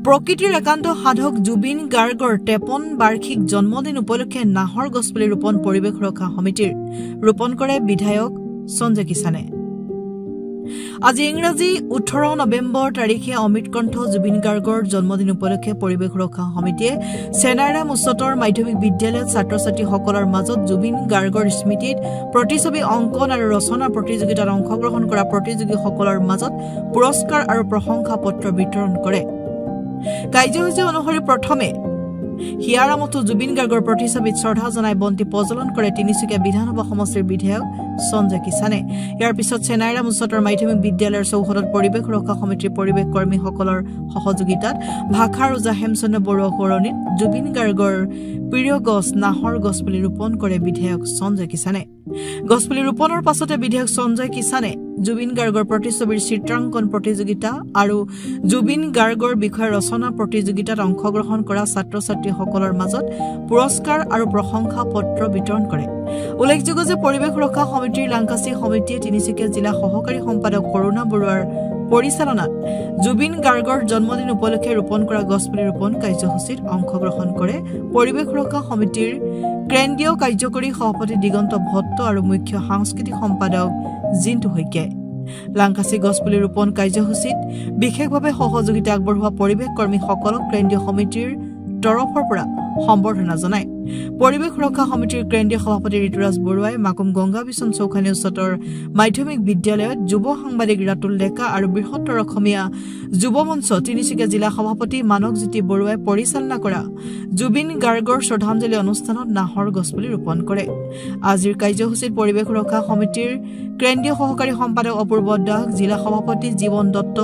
প্ৰকৃতিৰ একান্ত সাধক জুবিন গাৰ্গৰ 53 বাৰ্ষিক জন্মদিন উপলক্ষে নাহৰ গছপুলি ৰোপণ পৰিৱেশ সুৰক্ষা সমিতিৰ ৰোপণ কৰে বিধায়ক সঞ্জয় কিষাণে। আজি ইংৰাজী 18 নৱেম্বৰ তাৰিখে অমৃতকণ্ঠ জুবিন গাৰ্গৰ জন্মদিন উপলক্ষে পৰিৱেশ সুৰক্ষা সমিতিয়ে চেনাইৰাম উচ্চতৰ মাধ্যমিক বিদ্যালয়ত ছাত্ৰ-ছাত্ৰীসকলৰ মাজত জুবিন গাৰ্গৰ স্মৃতিত প্ৰতিছবি অংকন আৰু ৰচনা প্ৰতিযোগিতাত অংশগ্ৰহণ কৰা প্ৰতিযোগীসকলৰ মাজত পুৰস্কাৰ আৰু প্ৰশংসা পত্ৰ বিতৰণ কৰে। কাৰ্যসূচী অনুসৰি প্ৰথমে হিয়াৰামতো জুবিন গাৰ্গৰ প্ৰতিছবিত শ্ৰদ্ধা জনাই বন্তি প্ৰজ্বলন কৰে তিনিচুকীয়া বিধানসভা সমষ্টিৰ বিধায়ক সঞ্জয় কিষাণে। ইয়াৰ পিছত চেনাইৰাম উচ্চতৰ মাধ্যমিক বিদ্যালয়ৰ চৌহদত পৰিৱেশ সুৰক্ষা সমিতিৰ পৰিৱেশ কৰ্মীসকলৰ সহযোগিতাত ভাষা ৰজা হেমচন্দ্ৰ বৰুৱা সোঁৱৰণিত জুবিন গাৰ্গৰ প্ৰিয় গছ নাহৰ গছপুলি ৰোপণ কৰে বিধায়ক সঞ্জয় কিষাণে। গছপুলি ৰোপণৰ পাছতে বিধায়ক সঞ্জয় কিষাণে জুবিন গাৰ্গৰ প্ৰতিছবিৰ চিত্ৰাংকন প্ৰতিযোগিতা আৰু জুবিন গাৰ্গৰ বিষয়ে ৰচনা প্ৰতিযোগিতাত অংশগ্ৰহণ কৰা ছাত্ৰ-ছাত্ৰীসকলৰ মাজত পুৰস্কাৰ আৰু প্ৰশংসা পত্ৰ বিতৰণ কৰে। উল্লেখযোগ্য যে পৰিৱেশ সুৰক্ষা সমিতিৰ লাংকাচি সমিতিয়ে তিনিচুকীয়া জিলা সহকাৰী সম্পাদক কৰুণা বৰুৱাৰ পৰিচালনাত জুবিন গাৰ্গৰ জন্মদিন উপলক্ষে ৰোপণ কৰা গছপুলি ৰোপণ কাৰ্যসূচীত অংশগ্ৰহণ কৰে। পৰিৱেশ সুৰক্ষা সমিতিৰ কেন্দ্ৰীয় কাৰ্যকৰী সভাপতি দিগন্ত ভট্ট আৰু মুখ্য সাংস্কৃতিক সম্পাদক জিন্তু শইকীয়াই লাংকাচি গছপুলি ৰোপণ কাৰ্যসূচীত বিশেষভাৱে সহযোগিতা আগবঢ়োৱা পৰিৱেশ কৰ্মীসকলক কেন্দ্ৰীয় সমিতিৰ তৰফৰ পৰা সম্বৰ্ধনা জনায়। পৰিৱেশ সুৰক্ষা সমিতিৰ কেন্দ্ৰীয় সভাপতি ঋতুৰাজ বৰুৱাই মাকুম গংগা বিচন চৌখানী উচ্চতৰ মাধ্যমিক বিদ্যালয়ত যুৱ সাংবাদিক ৰাতুল ডেকা আৰু বৃহত্তৰ অসমীয়া যুৱ মঞ্চ তিনিচুকীয়া জিলা সভাপতি মানৱজ্যোতি বৰুৱাই পৰিচালনা কৰা জুবিন গাৰ্গৰ শ্ৰদ্ধাঞ্জলি অনুষ্ঠানত নাহৰ গছপুলি ৰোপণ কৰে। আজিৰ কাৰ্যসূচীত পৰিৱেশ সুৰক্ষা সমিতিৰ কেন্দ্ৰীয় সহকাৰী সম্পাদক অপূৰ্ব দাস, জিলা সভাপতি জীৱন দত্ত,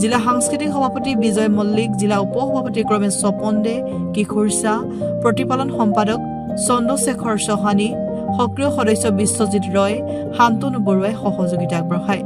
জিলা সাংস্কৃতিক সভাপতি বিজয় মল্লিক, জিলা উপ সভাপতি ক্ৰমে স্বপন দে, কিশোৰ শাহ, প্ৰতিপালন সম্পাদক চন্দ্ৰশেখৰ চৌহানী, সক্ৰিয় সদস্য বিশ্বজিৎ ৰয়, শান্তনু বৰুৱাই সহযোগিতা আগবঢ়ায়।